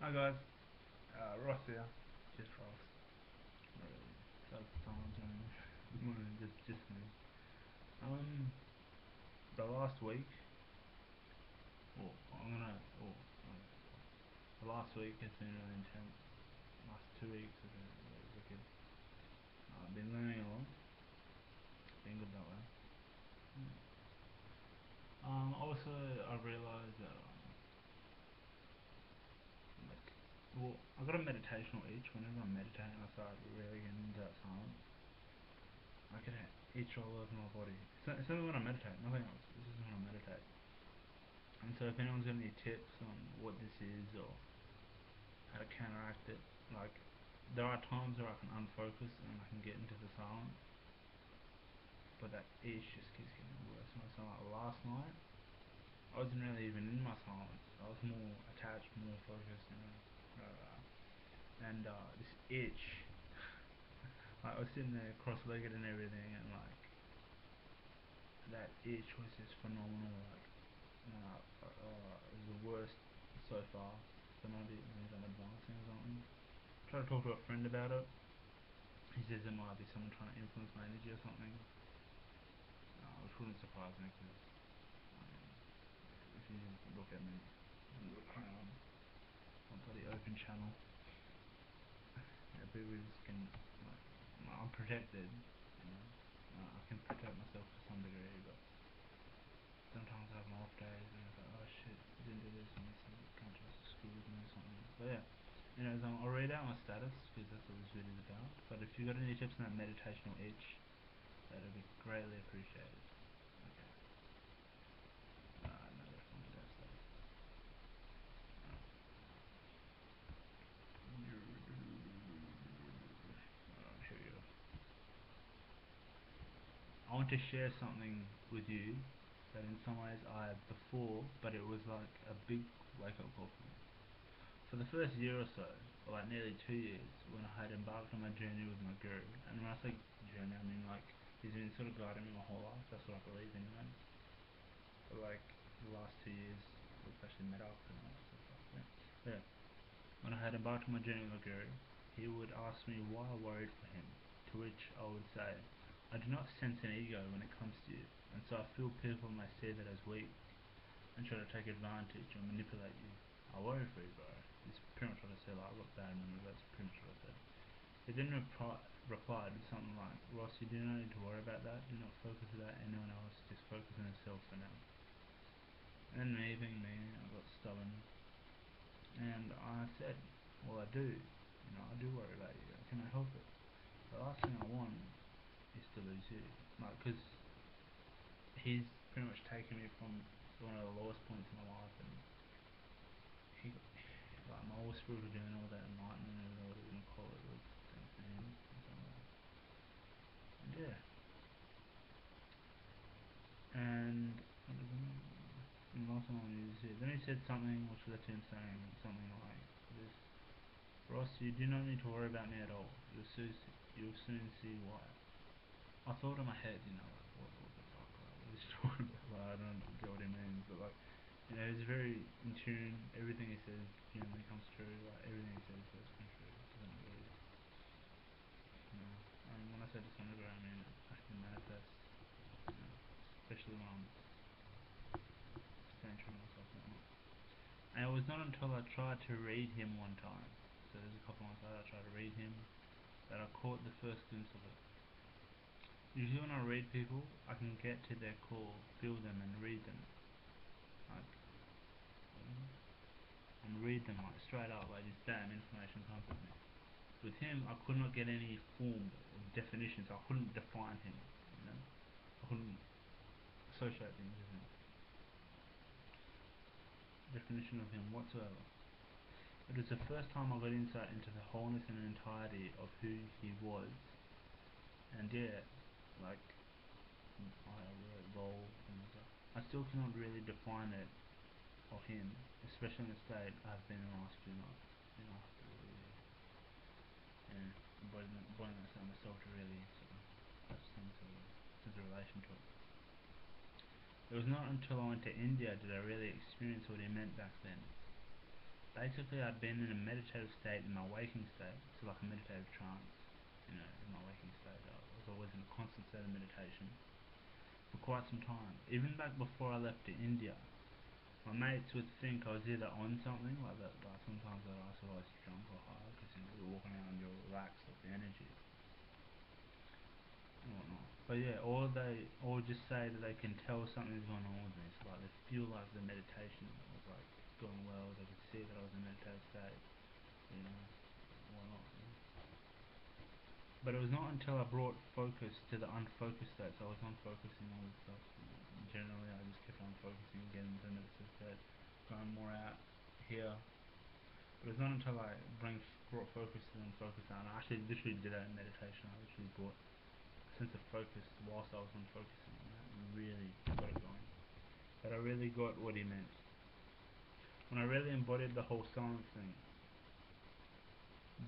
Hi guys, Ross here. Just Ross. Not really. Sometimes just me. Um, the last week, well, I'm gonna, well, the last week has been really intense. Last 2 weeks have been really wicked. I've been learning a lot. Been good that way. Also, I realised that like, well, I got a meditational itch. Whenever I'm meditating, I start really getting into that silence. I get an itch all over my body. It's only when I meditate, nothing else. This is when I meditate. And so if anyone's got any tips on what this is or how to counteract it, like there are times where I can unfocus and I can get into the silence, but that itch just keeps getting worse. So like last night, I wasn't really even in my silence. I was more attached, more focused, and this itch, like, I was sitting there cross-legged and everything, and like that itch was just phenomenal. Like, it was the worst so far. So maybe I'm advancing or something. Try to talk to a friend about it. He says it might be someone trying to influence my energy or something, which wouldn't surprise me because if you look at me, look around my bloody open channel, people just can, like, I'm protected, I can protect myself to some degree, but sometimes I have my off days and it's like, oh shit, I didn't do this and this and can't just screw with me or something. But yeah, I'll read out my status because that's what this video is about. But if you got any tips on that meditational itch, that would be greatly appreciated. Okay. No response to that status. Here we go. I want to share something with you that in some ways I had before, but it was like a big wake-up call for me. For the first year or so, or like nearly 2 years, when I had embarked on my journey with my guru, and when I say journey, I mean like he's been sort of guiding me my whole life. That's what I believe anyway. But like the last 2 years, we've actually met up and all that sort of stuff. Yeah. When I had embarked on my journey with my guru, he would ask me why I worried for him, to which I would say, I do not sense an ego when it comes to you, and so I feel people may see that as weak and try to take advantage or manipulate you. I worry for you, bro. It's pretty much what I said. Like, I got bad memory, that's pretty much what I said. He then replied with something like, Ross, you do not need to worry about that. Do not focus about anyone else. Just focus on yourself for now. And me being me, I got stubborn. And I said, well, I do. I do worry about you. Can I help it? The last thing I want is to lose you. Like, because he's pretty much taken me from one of the lowest points in my life, and he, like, my whole spiritual journey, all that enlightenment, or whatever you want to call it, was thanks to him in some way. And yeah. And last time I used it, then he said something which led to him saying something like this: Ross, you do not need to worry about me at all. You'll soon see why. I thought in my head, like, what the fuck, like, what is he talking about? Like, I don't get what he means, but like, he's very in tune. Everything he says genuinely comes true. Like, everything he says does come true to some degree. And when I say to some degree, I mean it actually manifests. Especially when I'm staying true to myself and whatnot. And it was not until I tried to read him one time, so there's a couple months later I tried to read him, that I caught the first glimpse of it. Usually when I read people, I can get to their core, feel them and read them. Like, like straight up, like just damn information comes at me. With him, I could not get any form or definition, so I couldn't define him, I couldn't associate things with him. Definition of him whatsoever. It was the first time I got insight into the wholeness and entirety of who he was. And yeah, like, I wrote lol and stuff. I still cannot really define it or him, especially in the state I've been in the last few months. I have to really, boiling that down myself to really sort of have some sort of relation to it. It was not until I went to India did I really experience what he meant back then. basically I'd been in a meditative state in my waking state, so like a meditative trance, in my waking state. I was always in a constant state of meditation for quite some time. Even back before I left to India, my mates would think I was either on something, like that. Like sometimes I'd ask if I was drunk or high, because you're walking around, you're relaxed with the energy and whatnot. But yeah, or just say that they can tell something's going on with me. So like they feel like the meditation was like going well. They could see that I was in a meditative state, whatnot. But it was not until I brought focus to the unfocused state. So I was unfocusing all this stuff. Generally, I just kept on focusing, getting into the meditative state, going more out here. But it was not until I brought focus to the unfocused state, and I actually literally did that in meditation. I literally brought a sense of focus whilst I was unfocusing, and that really got it going. But I really got what he meant. When I really embodied the whole silence thing,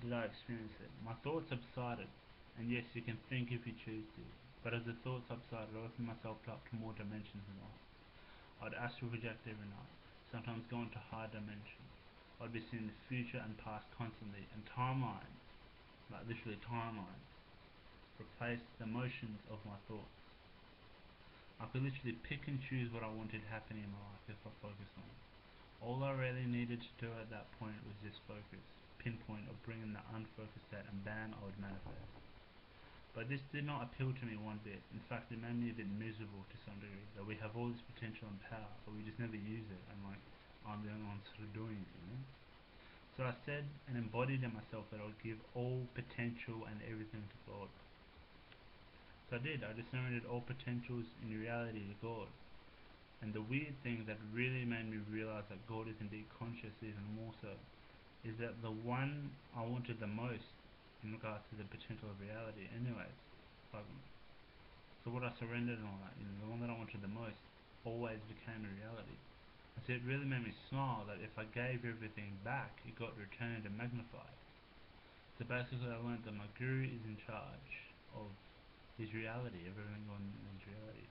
did I experience it? My thoughts subsided, and yes, you can think if you choose to, but as the thoughts subsided, I opened myself up to more dimensions in life. I'd astral project every night, sometimes go into higher dimensions. I'd be seeing the future and past constantly, and timelines, like literally timelines, replaced the motions of my thoughts. I could literally pick and choose what I wanted happening in my life if I focused on it. All I really needed to do at that point was just focus, pinpoint, or bring in the unfocused state, and bam, I would manifest. But this did not appeal to me one bit. In fact, it made me a bit miserable to some degree. That we have all this potential and power, but we just never use it. And like, I'm the only one sort of doing it. So I said and embodied in myself that I would give all potential and everything to God. So I did. I disseminated all potentials in reality to God. And the weird thing that really made me realize that God is indeed conscious even more so is that the one I wanted the most in regards to the potential of reality anyways, like, so what I surrendered and all that, the one that I wanted the most always became a reality. And so it really made me smile that if I gave everything back, it got returned and magnified. So basically I learned that my guru is in charge of his reality, of everything on his reality.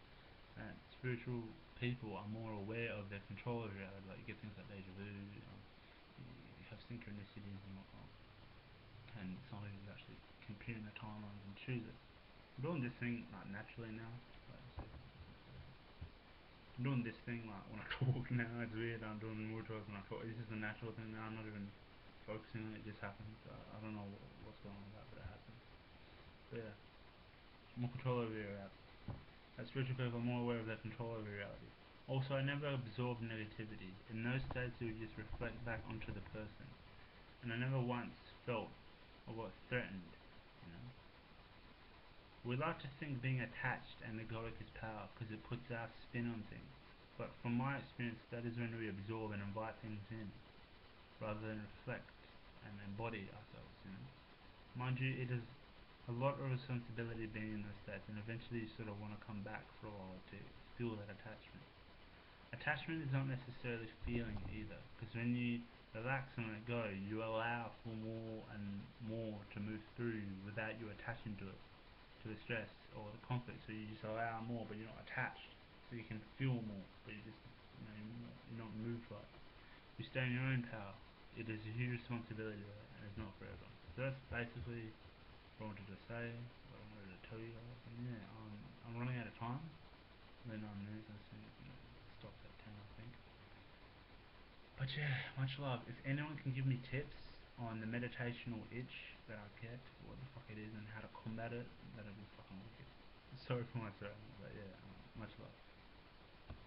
And spiritual people are more aware of their control of reality, like you get things like deja vu, you have synchronicities and whatnot. And some of you actually can peer in the timelines and choose it. I'm doing this thing like naturally now. Like, I'm doing this thing like when I talk now. It's weird. I'm doing more talk when I talk. This is a natural thing now. I'm not even focusing on it. It just happens. I don't know what's going on with that, but it happens. But yeah, more control over your reality. As spiritual people are more aware of their control over reality. Also, I never absorbed negativity. In those states, it would just reflect back onto the person, and I never once felt or got threatened. You know. We like to think being attached and egoic is power because it puts our spin on things. But from my experience, that is when we absorb and invite things in, rather than reflect and embody ourselves. Mind you, it is a lot of responsibility being in those states, and eventually you sort of want to come back for a while to feel that attachment. Attachment is not necessarily feeling either, because when you relax and let go, you allow for more and more to move through without you attaching to the stress or the conflict. So you just allow more, but you're not attached. So you can feel more, but you just you're not moved by it. You stay in your own power. It is a huge responsibility though, and it's not for everyone. So that's basically what I wanted to say, what I wanted to tell you guys. And yeah, I'm running out of time. Only 9 minutes. I think stops at 10, I think. But yeah, much love. If anyone can give me tips on the meditational itch that I get, what the fuck it is, and how to combat it, that'd be fucking wicked. Sorry for my swearing, but yeah, much love.